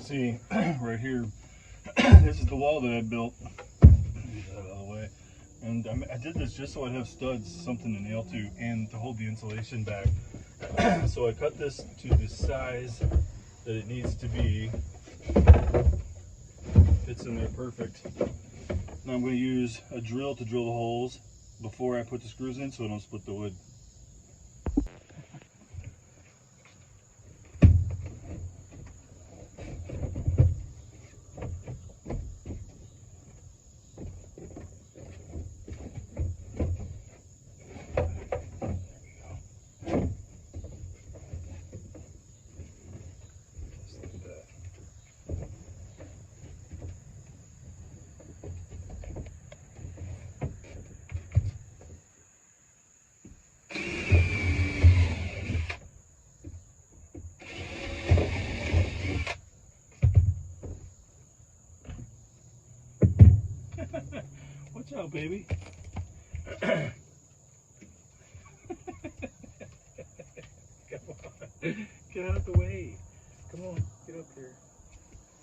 see right here, this is the wall that I built. Get that out of the way. And I did this just so I'd have studs, something to nail to, and to hold the insulation back. So I cut this to the size that it needs to be. Fits in there perfect. Now I'm going to use a drill to drill the holes before I put the screws in so I don't split the wood. Watch out, baby. Come on. Get out of the way. Come on, get up here.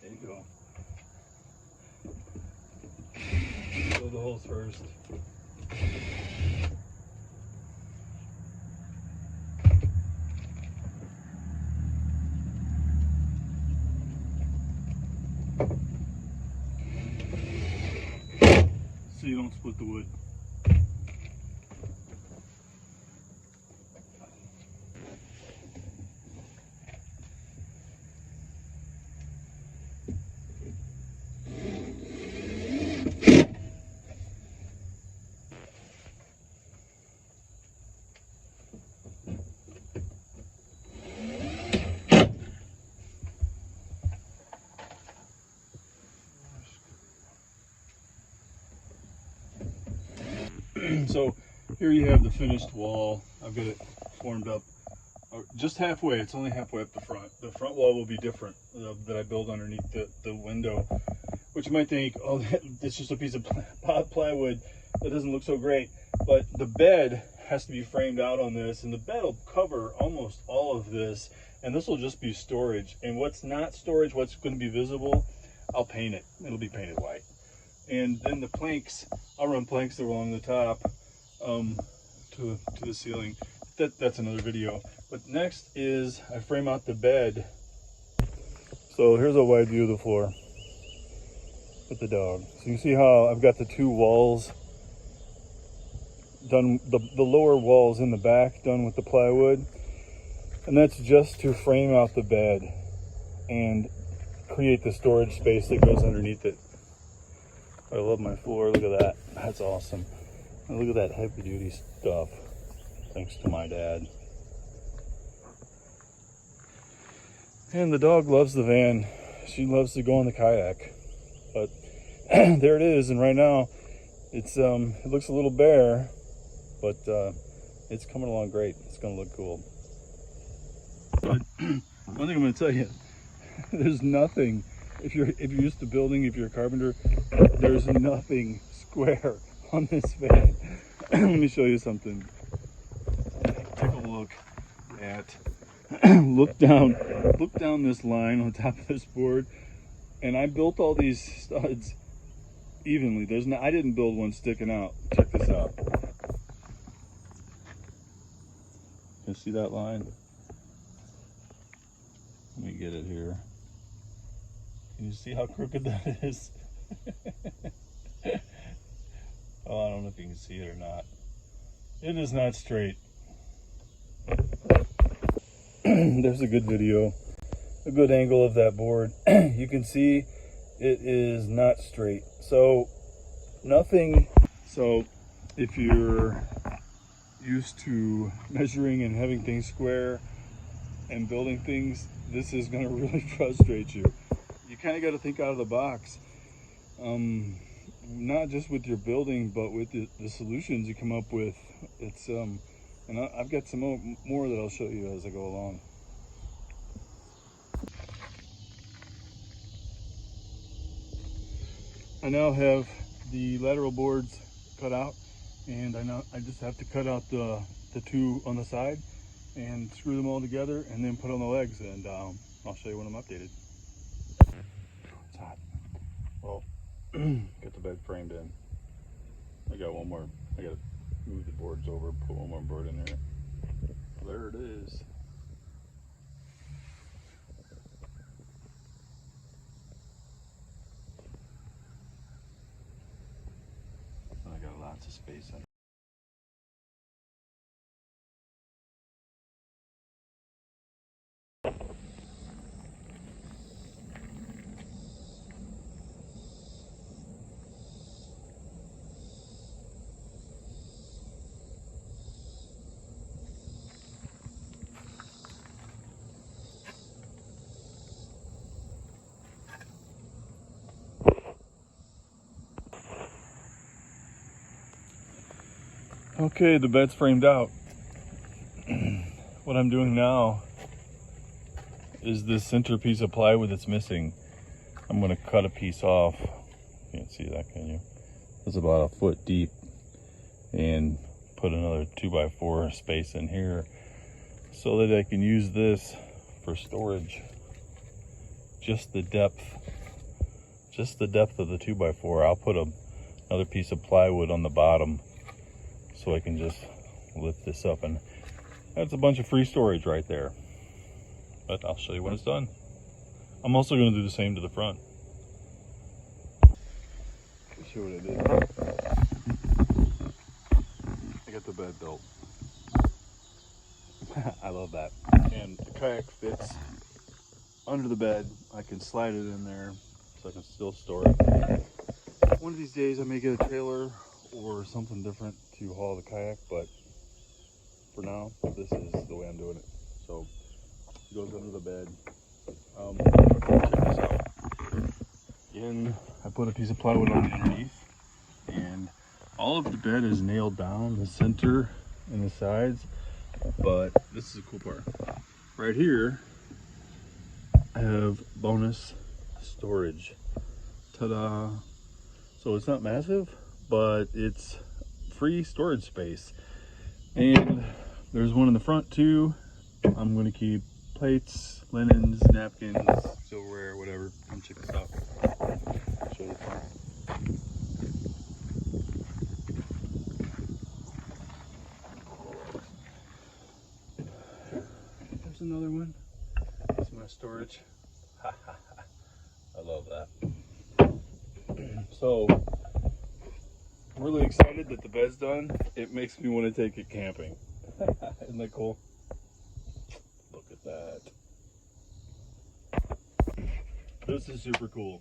There you go. Drill the holes first. So you don't split the wood. So here you have the finished wall. I've got it formed up just halfway. It's only halfway up the front. The front wall will be different that I build underneath the window, which you might think, oh, it's just a piece of plywood that doesn't look so great. But the bed has to be framed out on this, and the bed will cover almost all of this, and this will just be storage. And what's not storage, what's going to be visible, I'll paint it. It'll be painted white. And then the planks, I'll run planks along the top to the ceiling. That's another video. But next is I frame out the bed. So here's a wide view of the floor with the dog. So you see how I've got the two walls done, the lower walls in the back done with the plywood. And that's just to frame out the bed and create the storage space that goes underneath it. I love my floor. Look at that. That's awesome. And look at that heavy duty stuff. Thanks to my dad. And the dog loves the van. She loves to go on the kayak. But there it is. And right now it's it looks a little bare, but it's coming along great. It's gonna look cool. But one thing I'm gonna tell you, there's nothing. If you're used to building, if you're a carpenter, there's nothing square on this van. Let me show you something. Take a look at, look down this line on top of this board, and I built all these studs evenly. I didn't build one sticking out. Check this out. You see that line? Let me get it here. Can you see how crooked that is? Oh, I don't know if you can see it or not. It is not straight. There's a good video, a good angle of that board. You can see it is not straight. So nothing. So if you're used to measuring and having things square and building things, this is going to really frustrate you. You kind of got to think out of the box, not just with your building, but with the solutions you come up with. It's and I've got some more that I'll show you as I go along. I now have the lateral boards cut out, and I just have to cut out the two on the side and screw them all together and then put on the legs, and I'll show you when I'm updated. Get the bed framed in. I got one more. I gotta move the boards over, put one more board in there. There it is. I got lots of space in. Okay, the bed's framed out. What I'm doing now is this center piece of plywood that's missing. I'm gonna cut a piece off. Can't see that, can you? It's about a foot deep, and put another 2x4 space in here so that I can use this for storage. Just the depth of the 2x4. I'll put another piece of plywood on the bottom so I can just lift this up, and that's a bunch of free storage right there. But I'll show you when it's done. I'm also going to do the same to the front. Let's show what I did. I got the bed built. I love that. And the kayak fits under the bed. I can slide it in there so I can still store it. One of these days I may get a trailer or something different to haul the kayak, but for now, this is the way I'm doing it. So it goes under the bed. Check this out. Again, I put a piece of plywood underneath, and all of the bed is nailed down, the center and the sides. But this is the cool part. Right here, I have bonus storage. Ta-da! So it's not massive, but it's free storage space. And there's one in the front too. I'm going to keep plates, linens, napkins, silverware, whatever. Come check this out. Show you the front. There's another one. That's my storage. I love that. So, I'm really excited that the bed's done. It makes me want to take it camping. Isn't that cool? Look at that. This is super cool.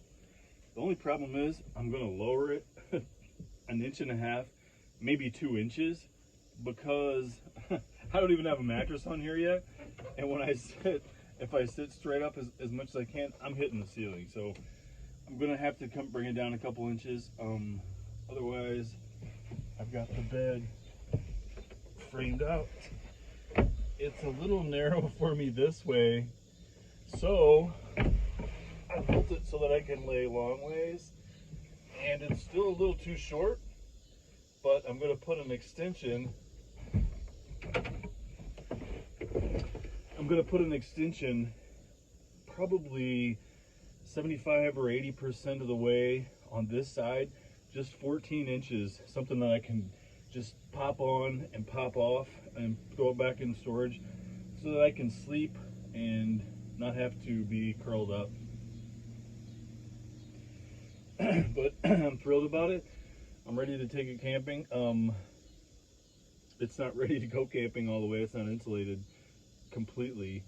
The only problem is I'm going to lower it 1.5 inches, maybe 2 inches, because I don't even have a mattress on here yet. And when I sit, if I sit straight up as much as I can, I'm hitting the ceiling. So I'm going to have to bring it down a couple inches. Otherwise, I've got the bed framed out. It's a little narrow for me this way, so I built it so that I can lay long ways, and it's still a little too short, but I'm going to put an extension. Probably 75 or 80% of the way on this side, just 14 inches, something that I can just pop on and pop off and throw it back in storage so that I can sleep and not have to be curled up. But I'm thrilled about it. I'm ready to take it camping. It's not ready to go camping all the way. It's not insulated completely.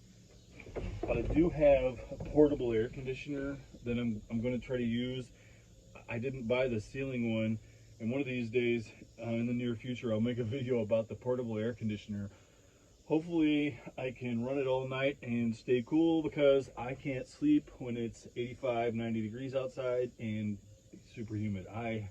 But I do have a portable air conditioner that I'm going to try to use. I didn't buy the ceiling one, and one of these days in the near future I'll make a video about the portable air conditioner. Hopefully I can run it all night and stay cool, because I can't sleep when it's 85, 90 degrees outside and super humid. I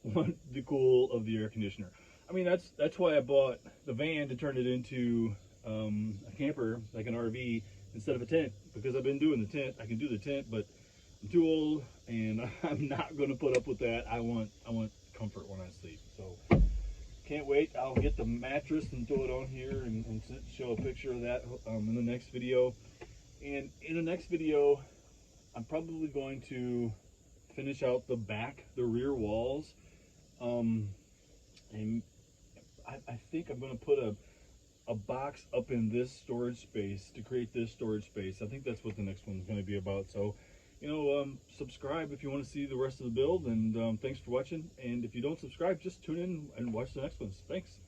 want the cool of the air conditioner. I mean, that's why I bought the van, to turn it into a camper, like an RV, instead of a tent, because I've been doing the tent. I can do the tent, but I'm too old and I'm not going to put up with that. I want comfort when I sleep. So can't wait. I'll get the mattress and throw it on here and show a picture of that in the next video. And in the next video, I'm probably going to finish out the rear walls. And I think I'm going to put a box up in this storage space to create this storage space. I think that's what the next one's going to be about. So, subscribe if you want to see the rest of the build, and thanks for watching. And if you don't subscribe, just tune in and watch the next ones. Thanks.